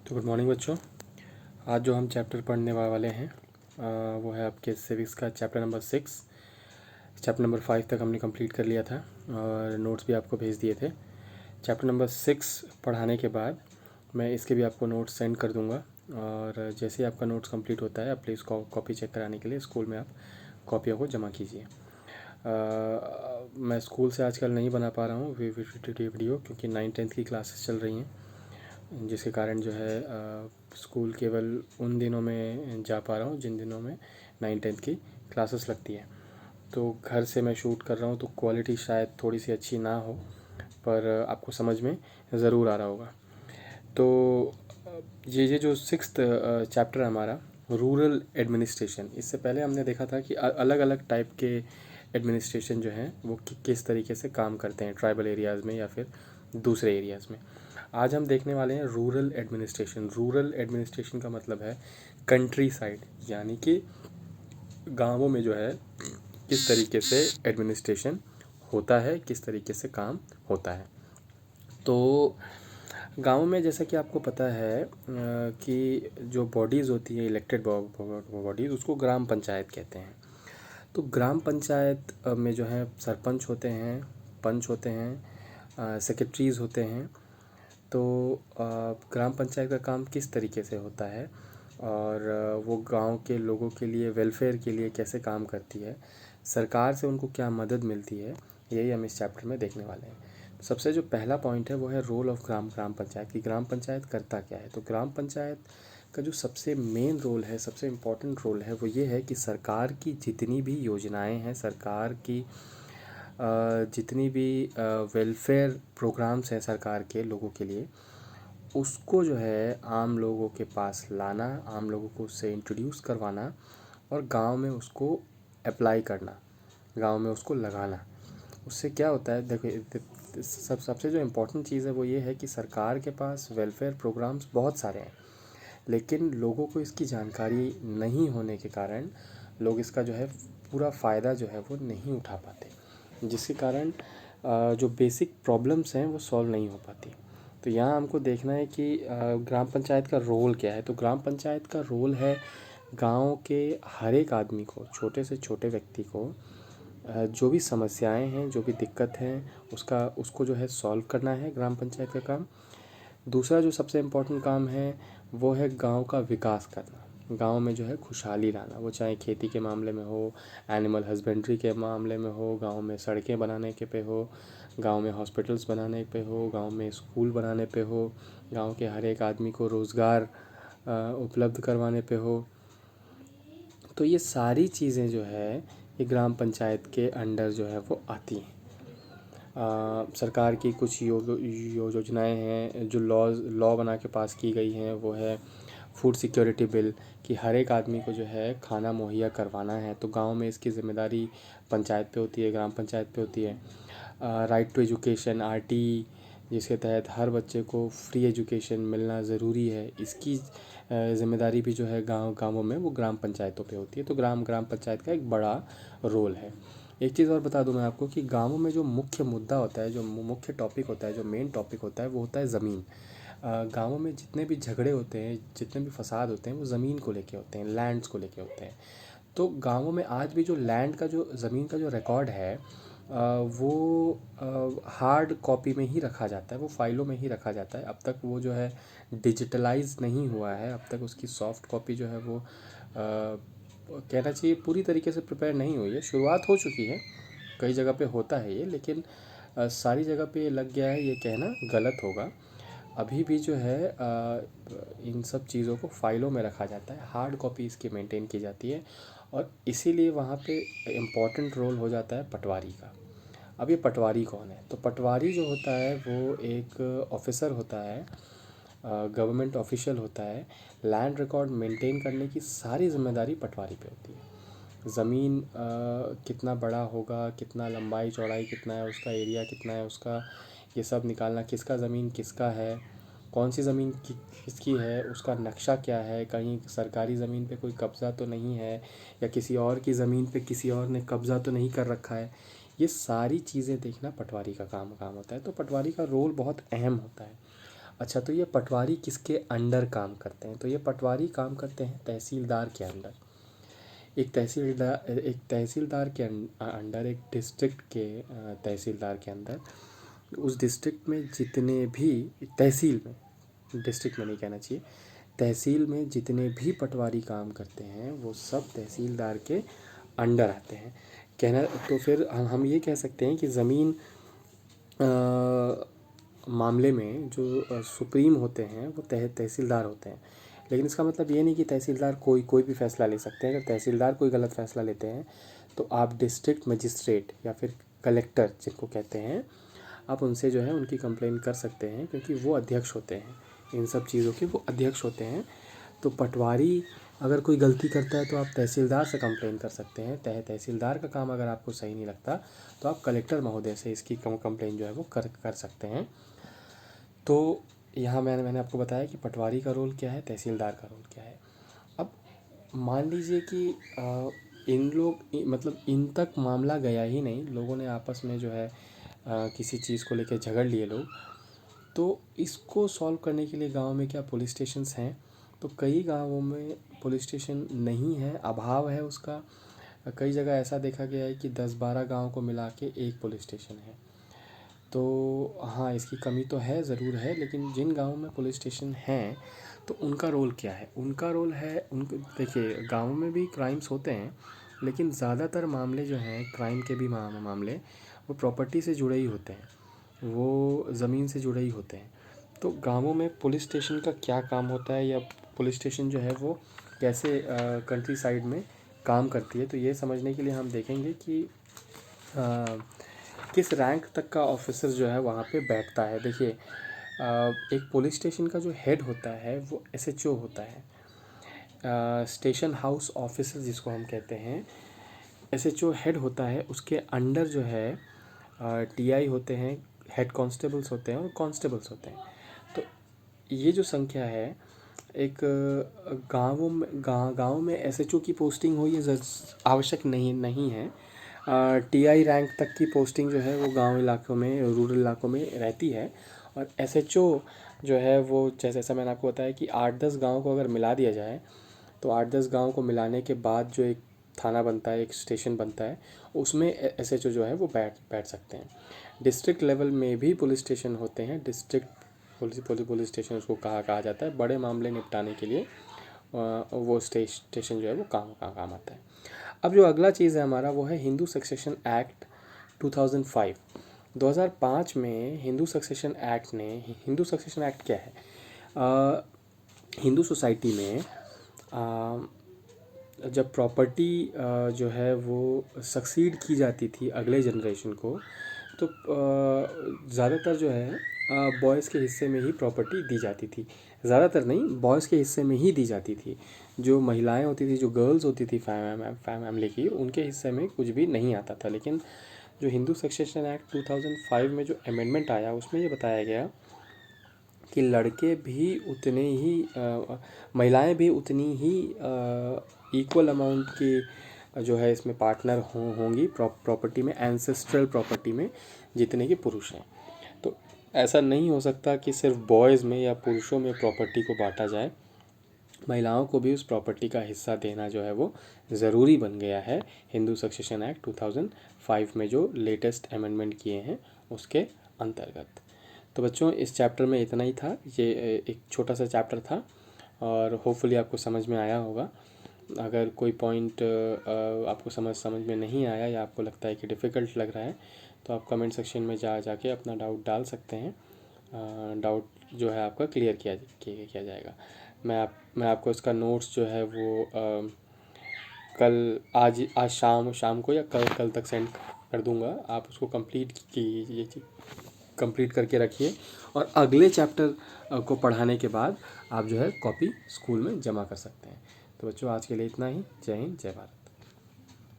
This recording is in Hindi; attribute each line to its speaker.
Speaker 1: तो गुड मॉर्निंग बच्चों। आज जो हम चैप्टर पढ़ने वाले हैं वो है आपके सिविक्स का चैप्टर नंबर 6। चैप्टर नंबर 5 तक हमने कंप्लीट कर लिया था और नोट्स भी आपको भेज दिए थे। चैप्टर नंबर 6 पढ़ाने के बाद मैं इसके भी आपको नोट्स सेंड कर दूंगा और जैसे ही आपका नोट्स कंप्लीट होता है आप प्लीज़ कॉपी चेक कराने के लिए स्कूल में आप कॉपियों को जमा कीजिए। मैं स्कूल से आजकल नहीं बना पा रहा हूँ वीडियो क्योंकि 9th-10th की क्लासेस चल रही हैं, जिसके कारण जो है स्कूल केवल उन दिनों में जा पा रहा हूँ जिन दिनों में 9th-10th की क्लासेस लगती है। तो घर से मैं शूट कर रहा हूँ तो क्वालिटी शायद थोड़ी सी अच्छी ना हो, पर आपको समझ में ज़रूर आ रहा होगा। तो ये जो 6th चैप्टर है हमारा रूरल एडमिनिस्ट्रेशन, इससे पहले हमने देखा था कि अलग अलग टाइप के एडमिनिस्ट्रेशन जो हैं वो किस तरीके से काम करते हैं ट्राइबल एरियाज़ में या फिर दूसरे एरियाज़ में। आज हम देखने वाले हैं रूरल एडमिनिस्ट्रेशन। रूरल एडमिनिस्ट्रेशन का मतलब है कंट्री साइड, यानी कि गांवों में जो है किस तरीके से एडमिनिस्ट्रेशन होता है, किस तरीके से काम होता है। तो गांव में जैसा कि आपको पता है कि जो बॉडीज़ होती है इलेक्टेड बॉडीज़, उसको ग्राम पंचायत कहते हैं। तो ग्राम पंचायत में जो है सरपंच होते हैं, पंच होते हैं, सेक्रेटरीज़ होते हैं। तो ग्राम पंचायत का काम किस तरीके से होता है और वो गांव के लोगों के लिए वेलफेयर के लिए कैसे काम करती है, सरकार से उनको क्या मदद मिलती है, यही हम इस चैप्टर में देखने वाले हैं। तो सबसे जो पहला पॉइंट है वो है रोल ऑफ ग्राम पंचायत की। ग्राम पंचायत करता क्या है? तो ग्राम पंचायत का जो सबसे मेन रोल है, सबसे इम्पोर्टेंट रोल है, वो ये है कि सरकार की जितनी भी योजनाएं हैं, सरकार की जितनी भी वेलफेयर प्रोग्राम्स हैं सरकार के लोगों के लिए, उसको जो है आम लोगों के पास लाना, आम लोगों को उससे इंट्रोड्यूस करवाना और गांव में उसको अप्लाई करना, गांव में उसको लगाना। उससे क्या होता है, देखिए सबसे जो इम्पोर्टेंट चीज़ है वो ये है कि सरकार के पास वेलफेयर प्रोग्राम्स बहुत सारे हैं, लेकिन लोगों को इसकी जानकारी नहीं होने के कारण लोग इसका जो है पूरा फ़ायदा जो है वो नहीं उठा पाते, जिसके कारण जो बेसिक प्रॉब्लम्स हैं वो सॉल्व नहीं हो पाती। तो यहाँ हमको देखना है कि ग्राम पंचायत का रोल क्या है। तो ग्राम पंचायत का रोल है गांव के हर एक आदमी को, छोटे से छोटे व्यक्ति को जो भी समस्याएं हैं, जो भी दिक्कत हैं, उसको जो है सॉल्व करना है ग्राम पंचायत का काम। दूसरा जो सबसे इम्पोर्टेंट काम है वो है गांव का विकास करना, गांव में जो है खुशहाली लाना, वो चाहे खेती के मामले में हो, एनिमल हस्बेंड्री के मामले में हो, गांव में सड़कें बनाने के पे हो, गांव में हॉस्पिटल्स बनाने पे हो, गांव में स्कूल बनाने पे हो, गांव के हर एक आदमी को रोज़गार उपलब्ध करवाने पे हो। तो ये सारी चीज़ें जो है ये ग्राम पंचायत के अंडर जो है वो आती हैं। सरकार की कुछ योजनाएं हैं जो लॉ बना के पास की गई हैं, वो है फूड सिक्योरिटी बिल, कि हर एक आदमी को जो है खाना मुहैया करवाना है। तो गांव में इसकी ज़िम्मेदारी पंचायत पे होती है, ग्राम पंचायत पे होती है। राइट टू एजुकेशन, आरटी, जिसके तहत हर बच्चे को फ्री एजुकेशन मिलना ज़रूरी है, इसकी ज़िम्मेदारी भी जो है गांवों में वो ग्राम पंचायतों पे होती है। तो ग्राम पंचायत का एक बड़ा रोल है। एक चीज़ और बता दूं मैं आपको कि गांवों में जो मुख्य मुद्दा होता है, जो मुख्य टॉपिक होता है, जो मेन टॉपिक होता है, वो होता है ज़मीन। गांवों में जितने भी झगड़े होते हैं, जितने भी फसाद होते हैं, वो ज़मीन को लेके होते हैं, लैंड्स को लेके होते हैं। तो गांवों में आज भी जो लैंड का, जो ज़मीन का जो रिकॉर्ड है वो हार्ड कॉपी में ही रखा जाता है, वो फाइलों में ही रखा जाता है। अब तक वो जो है डिजिटलाइज नहीं हुआ है, अब तक उसकी सॉफ्ट कॉपी जो है वो कहना चाहिए पूरी तरीके से प्रिपेयर नहीं हुई है। शुरुआत हो चुकी है, कई जगह पे होता है ये, लेकिन सारी जगह पे ये लग गया है, ये कहना गलत होगा। अभी भी जो है इन सब चीज़ों को फाइलों में रखा जाता है, हार्ड कॉपी इसकी मेंटेन की जाती है और इसीलिए वहाँ पे इम्पॉर्टेंट रोल हो जाता है पटवारी का। अब ये पटवारी कौन है? तो पटवारी जो होता है वो एक ऑफिसर होता है, गवर्नमेंट ऑफिशियल होता है। लैंड रिकॉर्ड मेंटेन करने की सारी जिम्मेदारी पटवारी पे होती है। ज़मीन कितना बड़ा होगा, कितना लंबाई चौड़ाई कितना है उसका, एरिया कितना है उसका, ये सब निकालना, किसका ज़मीन किसका है, कौन सी ज़मीन किसकी है, उसका नक्शा क्या है, कहीं सरकारी ज़मीन पे कोई कब्ज़ा तो नहीं है, या किसी और की ज़मीन पे किसी और ने कब्ज़ा तो नहीं कर रखा है। ये सारी चीज़ें देखना पटवारी का काम होता है। तो पटवारी का रोल बहुत अहम होता है। अच्छा, तो ये पटवारी किसके अंडर काम करते हैं? तो ये पटवारी काम करते हैं तहसीलदार के अंडर। एक तहसीलदार के अंडर, एक डिस्ट्रिक्ट के तहसीलदार के अंदर, उस डिस्ट्रिक्ट में जितने भी, तहसील में, डिस्ट्रिक्ट में नहीं कहना चाहिए, तहसील में जितने भी पटवारी काम करते हैं वो सब तहसीलदार के अंडर आते हैं। कहना तो फिर हम ये कह सकते हैं कि ज़मीन मामले में जो सुप्रीम होते हैं वो तहसीलदार होते हैं। लेकिन इसका मतलब ये नहीं कि तहसीलदार कोई भी फ़ैसला ले सकते हैं। अगर तहसीलदार कोई गलत फ़ैसला लेते हैं तो आप डिस्ट्रिक्ट मजिस्ट्रेट या फिर कलेक्टर जिनको कहते हैं, आप उनसे जो है उनकी कंप्लेन कर सकते हैं, क्योंकि वो अध्यक्ष होते हैं इन सब चीज़ों के, वो अध्यक्ष होते हैं। तो पटवारी अगर कोई गलती करता है तो आप तहसीलदार से कंप्लेन कर सकते हैं। तहसीलदार का काम अगर आपको सही नहीं लगता तो आप कलेक्टर महोदय से इसकी कंप्लेन जो है वो कर सकते हैं। तो यहाँ मैंने आपको बताया कि पटवारी का रोल क्या है, तहसीलदार का रोल क्या है। अब मान लीजिए कि मतलब इन तक मामला गया ही नहीं, लोगों ने आपस में जो है किसी चीज़ को लेकर झगड़ लिए लोग, तो इसको सॉल्व करने के लिए गांव में क्या पुलिस स्टेशंस हैं? तो कई गांवों में पुलिस स्टेशन नहीं है, अभाव है उसका। कई जगह ऐसा देखा गया है कि 10-12 गांव को मिला के एक पुलिस स्टेशन है। तो हाँ, इसकी कमी तो है, ज़रूर है, लेकिन जिन गाँवों में पुलिस स्टेशन हैं तो उनका रोल क्या है? उनका रोल है, उनको देखिए, गाँव में भी क्राइम्स होते हैं, लेकिन ज़्यादातर मामले जो हैं क्राइम के भी मामले, वो प्रॉपर्टी से जुड़े ही होते हैं, वो ज़मीन से जुड़े ही होते हैं। तो गाँवों में पुलिस स्टेशन का क्या काम होता है, या पुलिस स्टेशन जो है वो कैसे कंट्री साइड में काम करती है, तो ये समझने के लिए हम देखेंगे कि किस रैंक तक का ऑफिसर जो है वहाँ पे बैठता है। देखिए, एक पुलिस स्टेशन का जो हेड होता है वो एसएचओ होता है, स्टेशन हाउस ऑफिसर जिसको हम कहते हैं। एसएचओ हेड होता है, उसके अंडर जो है टीआई होते हैं, हेड कांस्टेबल्स होते हैं और कांस्टेबल्स होते हैं। तो ये जो संख्या है, एक गाँव में एसएचओ की पोस्टिंग हो ये आवश्यक नहीं है। टीआई रैंक तक की पोस्टिंग जो है वो गांव इलाकों में, रूरल इलाकों में रहती है। और एसएचओ जो है वो, जैसा मैंने आपको बताया कि 8-10 गाँव को अगर मिला दिया जाए, तो 8-10 गाँव को मिलाने के बाद जो एक थाना बनता है, एक स्टेशन बनता है, उसमें एसएचओ जो है वो बैठ सकते हैं। डिस्ट्रिक्ट लेवल में भी पुलिस स्टेशन होते हैं, डिस्ट्रिक्ट पुलिस स्टेशन उसको कहा जाता है। बड़े मामले निपटाने के लिए वो स्टेशन जो है वो काम आता है। अब जो अगला चीज़ है हमारा, वो है हिंदू सक्सेशन एक्ट 2005। 2005 में हिंदू सक्सेशन एक्ट क्या है? हिंदू सोसाइटी में जब प्रॉपर्टी जो है वो सक्सीड की जाती थी अगले जनरेशन को, तो ज़्यादातर जो है बॉयज़ के हिस्से में ही प्रॉपर्टी दी जाती थी। ज़्यादातर नहीं, बॉयज़ के हिस्से में ही दी जाती थी। जो महिलाएं होती थी, जो गर्ल्स होती थी फैमिली की, उनके हिस्से में कुछ भी नहीं आता था। लेकिन जो हिंदू सक्सेशन एक्ट 2005 में जो अमेंडमेंट आया, उसमें ये बताया गया कि लड़के भी उतने ही, महिलाएं भी उतनी ही इक्वल अमाउंट की जो है इसमें पार्टनर होंगी प्रॉपर्टी में, एंसेस्ट्रल प्रॉपर्टी में, जितने के पुरुष हैं। तो ऐसा नहीं हो सकता कि सिर्फ बॉयज़ में या पुरुषों में प्रॉपर्टी को बांटा जाए, महिलाओं को भी उस प्रॉपर्टी का हिस्सा देना जो है वो ज़रूरी बन गया है हिंदू सक्सेशन एक्ट 2005 में जो लेटेस्ट अमेंडमेंट किए हैं उसके अंतर्गत। तो बच्चों, इस चैप्टर में इतना ही था। ये एक छोटा सा चैप्टर था और होपफुली आपको समझ में आया होगा। अगर कोई पॉइंट आपको समझ में नहीं आया, या आपको लगता है कि डिफ़िकल्ट लग रहा है, तो आप कमेंट सेक्शन में जाके अपना डाउट डाल सकते हैं। डाउट जो है आपका क्लियर किया जाएगा। मैं आपको इसका नोट्स जो है वो आज शाम को या कल तक सेंड कर दूंगा। आप उसको कंप्लीट करके रखिए, और अगले चैप्टर को पढ़ाने के बाद आप जो है कॉपी स्कूल में जमा कर सकते हैं। तो बच्चों, आज के लिए इतना ही। जय हिंद, जय भारत।